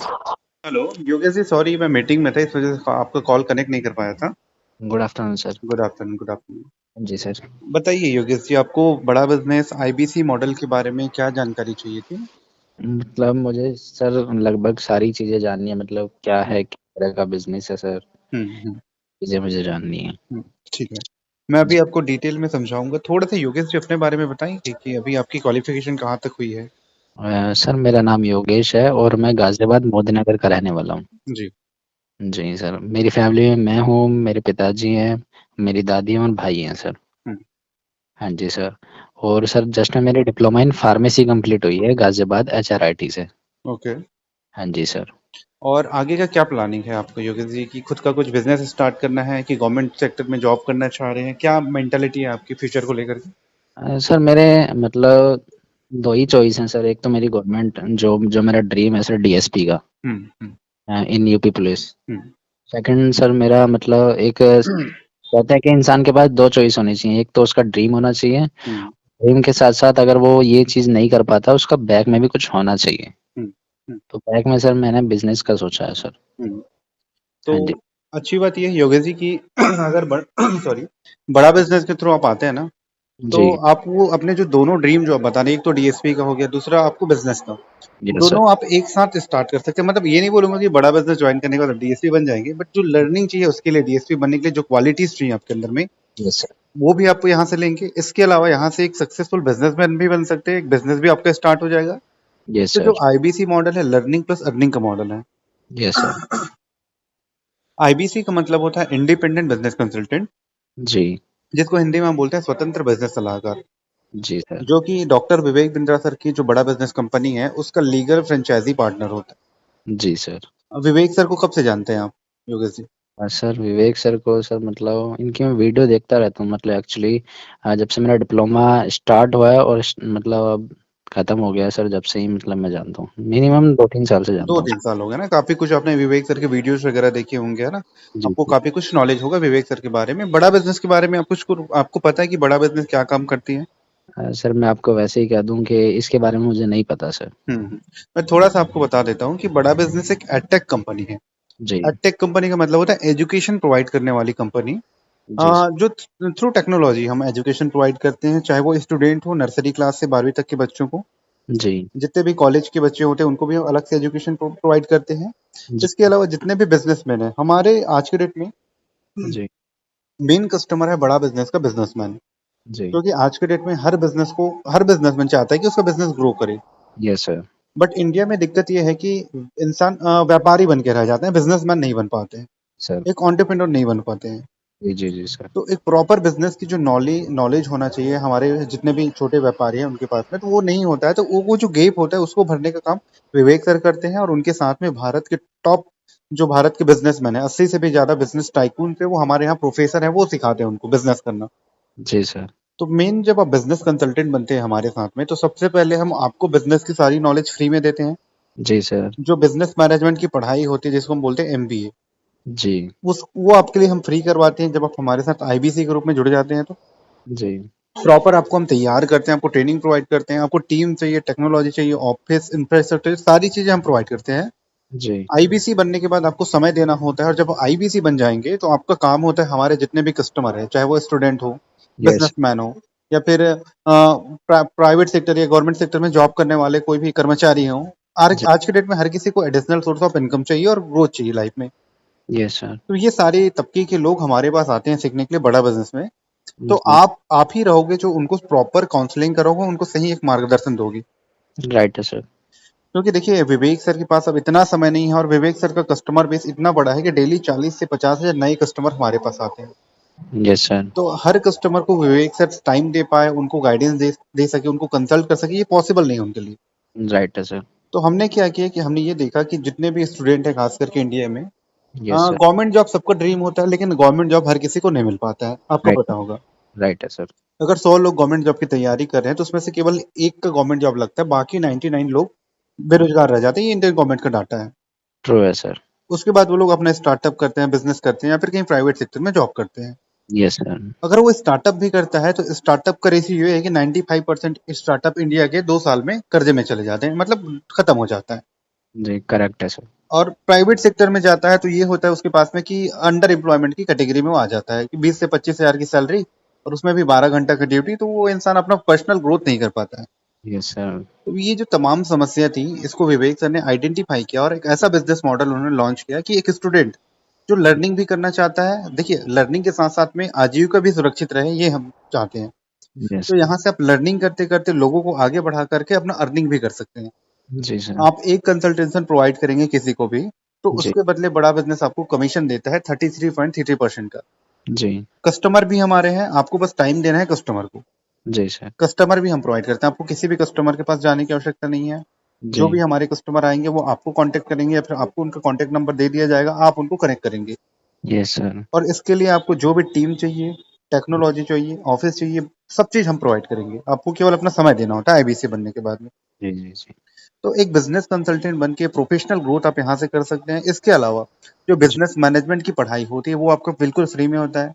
Hello Yogesh ji, sorry मैं meeting में था, इस वजह से आपका कॉल कनेक्ट नहीं कर पाया था। Good afternoon sir. Good afternoon, good afternoon. जी सर। बताइए योगेश जी, आपको बड़ा बिजनेस आईबीसी मॉडल के बारे में क्या जानकारी चाहिए थी? मतलब मुझे सर लगभग सारी चीज़ें जाननी है, मतलब क्या हम्म है, किस तरह का बिजनेस है सर, हम्म चीज़ें मुझे जाननी है। हम्म, ठीक है। मैं जी। अभी आपको डिटेल में समझाऊंगा। थोड़ा सा योगेश जी अपने बारे में बताएंगे कि अभी आपकी क्वालिफिकेशन कहाँ तक हुई है? सर मेरा नाम योगेश है और मैं गाज़ियाबाद मोदीनगर का रहने वाला हूँ। जी। जी सर, मेरी फैमिली में मैं हूँ, मेरे पिताजी हैं, मेरी दादी हैं और भाई हैं सर। हम्म। हाँ जी सर। और सर जस्ट मेरी डिप्लोमा इन फार्मेसी कंप्लीट हुई है गाज़ियाबाद एचआरआईटी से। ओके। हाँ जी सर। और आगे का क्या प्लानिंग है आपको योगेश जी, की खुद का कुछ बिजनेस स्टार्ट करना है कि गवर्नमेंट सेक्टर में जॉब करना चाह रहे हैं? क्या मेंटालिटी है आपकी फ्यूचर को लेकर के? सर मेरे मतलब 2 ही चॉइस हैं सर, एक तो मेरी गवर्नमेंट जॉब जो मेरा ड्रीम है सर डीएसपी का, hmm. In UP police. Hmm second sir मेरा मतलब एक कहते हैं कि इंसान के पास 2 चॉइस होनी चाहिए, एक तो उसका ड्रीम होना चाहिए, हम्म ड्रीम के साथ-साथ अगर वो ये चीज़ नहीं कर पाता उसका बैक में भी कुछ होना चाहिए। हम्म हम्म तो बैक में सर मैंने बिज़नेस का सोचा है सर। हम्म। तो हाँ जी। अच्छी बात ये है योगेश जी की अगर सॉरी, बड़ा बिजनेस के थ्रू आप आते हैं ना, तो जी। आप वो अपने जो दोनों ड्रीम जो आप बता रहे हैं, एक तो डीएसपी का हो गया, दूसरा आपको बिजनेस का, यस सर। दोनों आप एक साथ स्टार्ट कर सकते हैं। मतलब ये नहीं बोलूंगा कि बड़ा बिजनेस ज्वाइन करने के बाद डीएसपी बन जाएंगे, बट जो लर्निंग चाहिए उसके लिए, डीएसपी बनने के लिए जो क्वालिटीज चाहिए आपके अंदर में, यस सर। वो भी आप यहाँ से लेंगे। इसके अलावा यहाँ से एक सक्सेसफुल बिजनेसमैन भी बन सकते हैं, एक बिजनेस भी आपका स्टार्ट हो जाएगा। यस तो जो सर। आईबीसी मॉडल है, लर्निंग प्लस अर्निंग का मॉडल है। Yes sir. आईबीसी का मतलब होता है इंडिपेंडेंट बिजनेस कंसल्टेंट, जी। जिसको हिंदी में हम बोलते हैं स्वतंत्र बिजनेस सलाहकार। जी सर। जो कि डॉक्टर विवेक बिंद्रा सर की जो बड़ा बिजनेस कंपनी है उसका लीगल फ्रेंचाइजी पार्टनर होता जी सर। है। विवेक सर को कब से जानते हैं आप योगेश जी? सर विवेक सर को सर मतलब इनकी मैं वीडियो देखता रहता हूँ, मतलब एक्चुअली जब से मेरा डिप्लोमा स्टार्ट हुआ है और मतलब अब खत्म हो गया है सर, जब से ही मतलब मैं जानता हूँ, मिनिमम 2-3 साल से दो जानता हूँ तीन सर। साल हो गए ना, काफी कुछ आपने विवेक सर के वीडियोस वगैरह देखे होंगे, है ना? जी आपको जी। काफी कुछ नॉलेज होगा विवेक सर के बारे में। बड़ा बिजनेस के बारे में आप कुछ आपको पता है कि बड़ा बिजनेस क्या काम करती है? सर मैं आपको वैसे ही कह दूं कि इसके बारे में मुझे नहीं पता सर। मैं थोड़ा सा आपको बता देता हूँ कि बड़ा बिजनेस एक एडटेक कंपनी है। जी। एडटेक कंपनी का मतलब होता है एजुकेशन प्रोवाइड करने वाली कंपनी। जी सर। जो थ्रू टेक्नोलॉजी हम एजुकेशन प्रोवाइड करते हैं, चाहे वो स्टूडेंट हो नर्सरी क्लास से 12वीं तक के बच्चों को, जी। जितने भी कॉलेज के बच्चे होते हैं उनको भी हम अलग से एजुकेशन प्रोवाइड करते हैं। जी। इसके अलावा जितने भी बिजनेसमैन हैं हमारे आज के डेट में, जी। मेन कस्टमर है बड़ा बिजनेस का बिजनेसमैन। जी। क्योंकि आज के डेट में हर बिजनेसमैन चाहता है कि उसका बिजनेस ग्रो करे। Yes sir. बट इंडिया में दिक्कत ये है कि इंसान व्यापारी बन के रह जाते हैं, बिजनेसमैन नहीं बन पाते हैं, सर। एक एंटरप्रेन्योर नहीं बन पाते हैं। जी जी जी सर। तो एक प्रॉपर बिजनेस की जो नॉलेज होना चाहिए हमारे जितने भी छोटे व्यापारी हैं उनके पास में, तो वो नहीं होता है। तो वो जो गैप होता है उसको भरने का काम विवेक सर करते हैं, और उनके साथ में भारत के टॉप जो भारत के बिजनेसमैन है, 80 से भी ज्यादा बिजनेस टाइकून थे, वो हमारे यहाँ प्रोफेसर हैं, वो सिखाते हैं उनको बिजनेस करना। जी सर। तो मेन जब आप बिजनेस कंसल्टेंट बनते हैं हमारे साथ में, तो सबसे पहले हम आपको बिजनेस की सारी नॉलेज फ्री में देते हैं। जी सर। जो बिजनेस मैनेजमेंट की पढ़ाई होती है जिसको हम बोलते हैं एमबीए, जी। उस वो आपके लिए हम फ्री करवाते हैं। जब आप हमारे साथ आईबीसी ग्रुप में जुड़ जाते हैं तो जी। प्रॉपर आपको हम तैयार करते हैं, आपको ट्रेनिंग प्रोवाइड करते हैं, आपको टीम चाहिए, टेक्नोलॉजी चाहिए, ऑफिस इंफ्रास्ट्रक्चर, सारी चीजें हम प्रोवाइड करते हैं। जी। आईबीसी बनने के बाद आपको समय देना होता है, और जब आईबीसी बन जाएंगे तो आपका काम होता है हमारे जितने भी कस्टमर है, चाहे वो स्टूडेंट हो, यस। बिजनेसमैन हो, या फिर प्राइवेट सेक्टर या गवर्नमेंट सेक्टर में जॉब करने वाले कोई भी कर्मचारी हो, आज जी। आज के डेट में हर किसी को एडिशनल सोर्स ऑफ इनकम चाहिए और ग्रोथ चाहिए लाइफ में। Yes sir. तो ये सारे तबके के लोग हमारे पास आते हैं सीखने के लिए बड़ा बिजनेस में। तो जी। आप ही रहोगे जो उनको प्रॉपर काउंसलिंग करोगे, उनको सही एक मार्गदर्शन दोगे। राइट है सर। क्योंकि देखिए विवेक सर के पास अब इतना समय नहीं है, और विवेक सर का कस्टमर बेस इतना बड़ा है कि डेली 40 से 50 हजार नए कस्टमर हमारे पास आते हैं। Yes sir. तो हर कस्टमर को विवेक सर टाइम दे पाए, उनको गाइडेंस दे सके, उनको कंसल्ट कर सके, ये पॉसिबल नहीं है उनके लिए। राइट है सर। तो हमने क्या किया कि हमने ये देखा कि जितने भी स्टूडेंट हैं खास करके इंडिया में, यस सर। गवर्नमेंट जॉब सबका ड्रीम होता है, लेकिन गवर्नमेंट जॉब हर किसी को नहीं मिल पाता है, आपको राइट। पता होगा। राइट है सर। अगर 100 लोग गवर्नमेंट जॉब की तैयारी कर रहे हैं तो उसमें से केवल एक का गवर्नमेंट जॉब लगता है, बाकी 99 लोग बेरोजगार रह जाते हैं। ये इंडियन गवर्नमेंट का डाटा है। ट्रू है सर। उसके बाद वो लोग अपना स्टार्टअप करते हैं, बिजनेस करते हैं, या फिर कहीं प्राइवेट सेक्टर में जॉब करते हैं। Yes sir. अगर वो स्टार्टअप भी करता है तो स्टार्टअप का रेशियो ये है कि 95% स्टार्टअप इंडिया के 2 साल में कर्जे में चले जाते हैं, मतलब खत्म हो जाता है। जी करेक्ट है सर। और प्राइवेट सेक्टर में जाता है तो ये होता है उसके पास में कि अंडर एम्प्लॉयमेंट की कैटेगरी में वो आ जाता है कि 20 से 25 हज़ार की सैलरी और उसमें भी 12 घंटा का ड्यूटी, तो वो इंसान अपना पर्सनल ग्रोथ नहीं कर पाता है। Yes sir. तो ये जो तमाम समस्या थी, इसको विवेक सर ने आइडेंटिफाई किया और एक ऐसा बिजनेस मॉडल उन्होंने लॉन्च किया कि एक स्टूडेंट जो लर्निंग भी करना चाहता है, देखिए लर्निंग के साथ साथ में आजीविका भी सुरक्षित रहे, ये हम चाहते हैं। यस तो सर। यहाँ से आप लर्निंग करते करते लोगों को आगे बढ़ा करके अपना अर्निंग भी कर सकते हैं। जी सर। आप एक कंसल्टेशन प्रोवाइड करेंगे किसी को भी, तो जी। उसके बदले बड़ा बिजनेस आपको कमीशन देता है 33.33% का। जी। कस्टमर भी हमारे हैं, आपको बस टाइम देना है कस्टमर को। जी सर। कस्टमर भी हम प्रोवाइड करते हैं, आपको किसी भी कस्टमर के पास जाने की आवश्यकता नहीं है। जी। जो भी हमारे कस्टमर आएंगे वो आपको कांटेक्ट करेंगे या फिर आपको उनका कांटेक्ट नंबर दे दिया जाएगा, आप उनको कनेक्ट करेंगे। Yes sir. और इसके लिए आपको जो भी टीम चाहिए, टेक्नोलॉजी चाहिए, ऑफिस चाहिए, सब चीज हम प्रोवाइड करेंगे। आपको केवल अपना समय देना होता है आईबीसी बनने के बाद में। जी, जी, जी। तो एक बिजनेस कंसल्टेंट बन के प्रोफेशनल ग्रोथ आप यहाँ से कर सकते हैं। इसके अलावा जो जी। बिजनेस मैनेजमेंट की पढ़ाई होती है वो आपको बिल्कुल फ्री में होता है।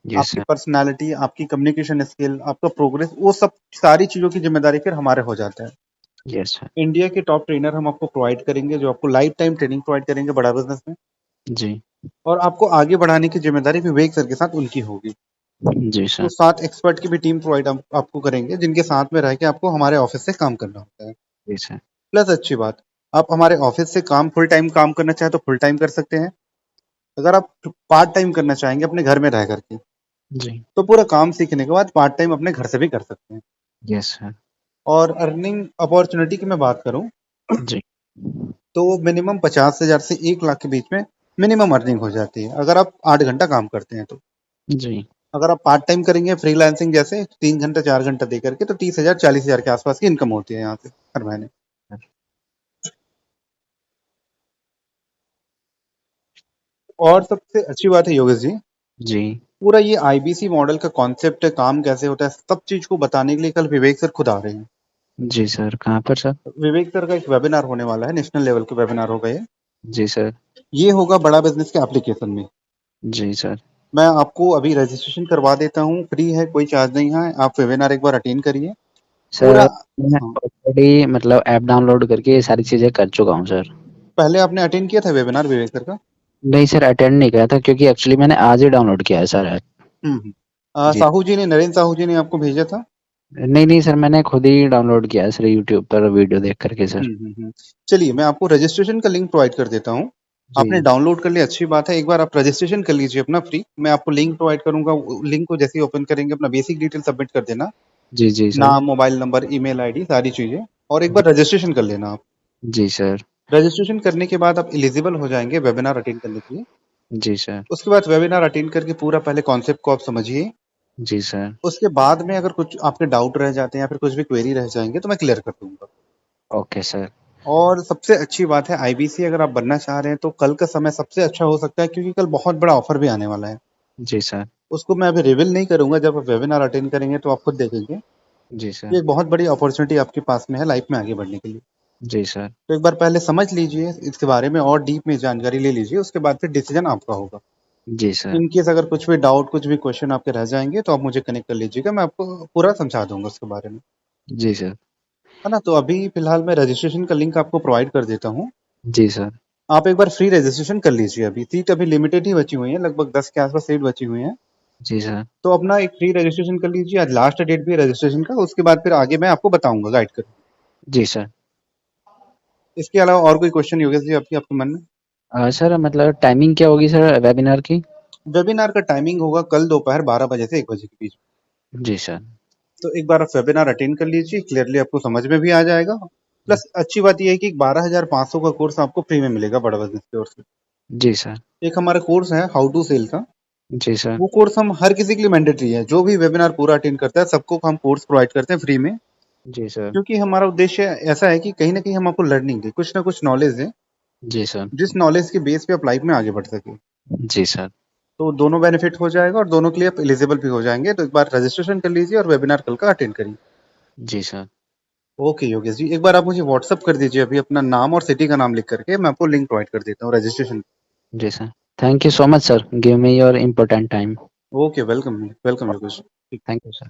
यस आपकी सर। पर्सनैलिटी, आपकी कम्युनिकेशन स्किल, आपका प्रोग्रेस, वो सब सारी चीज़ों की ज़िम्मेदारी फिर हमारे हो जाता है। Yes sir. इंडिया के टॉप ट्रेनर हम आपको प्रोवाइड करेंगे, जो आपको लाइफ टाइम ट्रेनिंग प्रोवाइड करेंगे बड़ा बिज़नेस में। जी। और आपको आगे बढ़ाने की ज़िम्मेदारी विवेक सर के साथ उनकी होगी। जी तो सर। 7 एक्सपर्ट की भी टीम प्रोवाइड हम आपको करेंगे, जिनके साथ में रह के आपको हमारे ऑफ़िस से काम करना होता है। जी सर। प्लस अच्छी बात, आप हमारे ऑफ़िस से काम फुल टाइम काम करना चाहें तो फुल टाइम कर सकते हैं। अगर आप पार्ट टाइम करना चाहेंगे अपने घर में रह कर के, जी। तो पूरा काम सीखने के बाद पार्ट टाइम अपने घर से भी कर सकते हैं। Yes sir. और अर्निंग अपॉर्च्युनिटी की मैं बात करूँ जी। तो मिनिमम 50,000 से 1 लाख के बीच में मिनिमम अर्निंग हो जाती है, अगर आप 8 घंटा काम करते हैं तो। जी। अगर आप पार्ट टाइम करेंगे फ्रीलांसिंग जैसे 3 घंटा 4 घंटा दे करके, तो 30,000 40,000 के आसपास की इनकम होती है यहाँ से हर महीने। और सबसे अच्छी बात है योगेश जी, जी। पूरा ये आईबीसी मॉडल का कॉन्सेप्ट काम कैसे होता है, सब चीज को बताने के लिए कल विवेक सर खुद आ रहे हैं। जी सर, कहाँ पर सर? विवेक सर का एक वेबिनार होने वाला है, नेशनल लेवल के वेबिनार होगा ये। जी सर। ये होगा बड़ा बिजनेस के एप्लीकेशन में। जी सर। मैं आपको अभी रजिस्ट्रेशन करवा देता हूँ, फ्री है, कोई चार्ज नहीं है। आप वेबिनार एक बार अटेंड करिए पूरा। सर, मैं हाँ, ऑलरेडी मतलब ऐप डाउनलोड करके ये सारी चीज़ें कर चुका हूँ सर। पहले आपने अटेंड किया था वेबिनार विवेक सर का? नहीं सर, अटेंड नहीं किया था क्योंकि एक्चुअली मैंने आज ही डाउनलोड किया है सर ऐप। जी। साहू जी ने, नरेंद्र साहू जी ने आपको भेजा था। नहीं, नहीं सर, मैंने खुद ही डाउनलोड किया है सर यूट्यूब पर वीडियो देख कर के सर। चलिए मैं आपको रजिस्ट्रेशन का लिंक प्रोवाइड कर देता हूँ। आपने जी। डाउनलोड कर लिया, अच्छी बात है। एक बार आप रजिस्ट्रेशन कर लीजिए अपना फ्री। मैं आपको लिंक प्रोवाइड करूंगा, लिंक को जैसे ही ओपन करेंगे अपना बेसिक डिटेल सबमिट कर देना। जी, जी सर। नाम, मोबाइल नंबर, ईमेल आईडी, सारी चीजें। और एक बार रजिस्ट्रेशन कर लेना आप। जी सर। रजिस्ट्रेशन करने के बाद आप एलिजिबल हो जाएंगे वेबिनार अटेंड करने के लिए। जी सर। उसके बाद वेबिनार अटेंड करके पूरा पहले कॉन्सेप्ट को आप समझिए। जी सर। उसके बाद में अगर कुछ आपके डाउट रह जाते हैं या फिर कुछ भी क्वेरी रह जाएंगे तो मैं क्लियर कर दूंगा। Okay sir. और सबसे अच्छी बात है, आईबीसी अगर आप बनना चाह रहे हैं तो कल का समय सबसे अच्छा हो सकता है, क्योंकि कल बहुत बड़ा ऑफर भी आने वाला है। जी सर। उसको मैं अभी रिवील नहीं करूंगा, जब आप वेबिनार अटेंड करेंगे तो आप खुद देखेंगे। जी ये सर। एक बहुत बड़ी अपॉर्चुनिटी आपके पास में है लाइफ में आगे बढ़ने के लिए। जी सर। तो एक बार पहले समझ लीजिए इसके बारे में और डीप में जानकारी ले लीजिए, उसके बाद फिर डिसीजन आपका होगा। जी सर। इन केस अगर कुछ भी डाउट, कुछ भी क्वेश्चन आपके रह जाएंगे तो आप मुझे कनेक्ट कर लीजिएगा, मैं आपको पूरा समझा दूंगा उसके बारे में। जी सर। है ना? तो अभी फिलहाल मैं रजिस्ट्रेशन का लिंक आपको प्रोवाइड कर देता हूँ। जी सर। आप एक बार फ्री रजिस्ट्रेशन कर लीजिए, अभी सीट अभी लिमिटेड ही बची हुई है, लगभग 10 के आसपास सीट बची हुई हैं। जी सर। तो अपना एक फ्री रजिस्ट्रेशन कर लीजिए, आज लास्ट डेट भी है रजिस्ट्रेशन का, उसके बाद फिर आगे मैं आपको बताऊंगा, गाइड करूँगा। जी सर। इसके अलावा और कोई क्वेश्चन योगेश जी आपके मन में? सर मतलब टाइमिंग क्या होगी सर वेबिनार की? वेबिनार का टाइमिंग होगा कल दोपहर 12 बजे से 1 बजे के बीच में। जी सर। तो एक बार आप वेबिनार अटेंड कर लीजिए, क्लियरली आपको समझ में भी आ जाएगा। प्लस अच्छी बात ये है कि 12,500 का कोर्स आपको फ्री में मिलेगा बड़ा बिजनेस की ओर से। जी सर। एक हमारा कोर्स है हाउ टू सेल का। जी सर। वो कोर्स हम हर किसी के लिए मैंडेटरी है, जो भी वेबिनार पूरा अटेंड करता है सबको हम कोर्स प्रोवाइड करते हैं फ्री में। जी सर। क्योंकि हमारा उद्देश्य ऐसा है कि कहीं ना कहीं हम आपको लर्निंग दें, कुछ ना कुछ नॉलेज दें, जी सर। जिस नॉलेज के बेस पे आप लाइफ में आगे बढ़ सके। जी सर। तो दोनों बेनिफिट हो जाएगा और दोनों के लिए आप एलिजिबल भी हो जाएंगे। तो एक बार रजिस्ट्रेशन कर लीजिए और वेबिनार कल का अटेंड करिए। जी सर। ओके योगेश जी, एक बार आप मुझे व्हाट्सअप कर दीजिए अभी अपना नाम और सिटी का नाम लिख करके, मैं आपको लिंक प्रोवाइड कर देता हूँ रजिस्ट्रेशन। जी sir. Thank you so much sir, give me your important time. Okay, welcome welcome Yogesh. Thank you sir.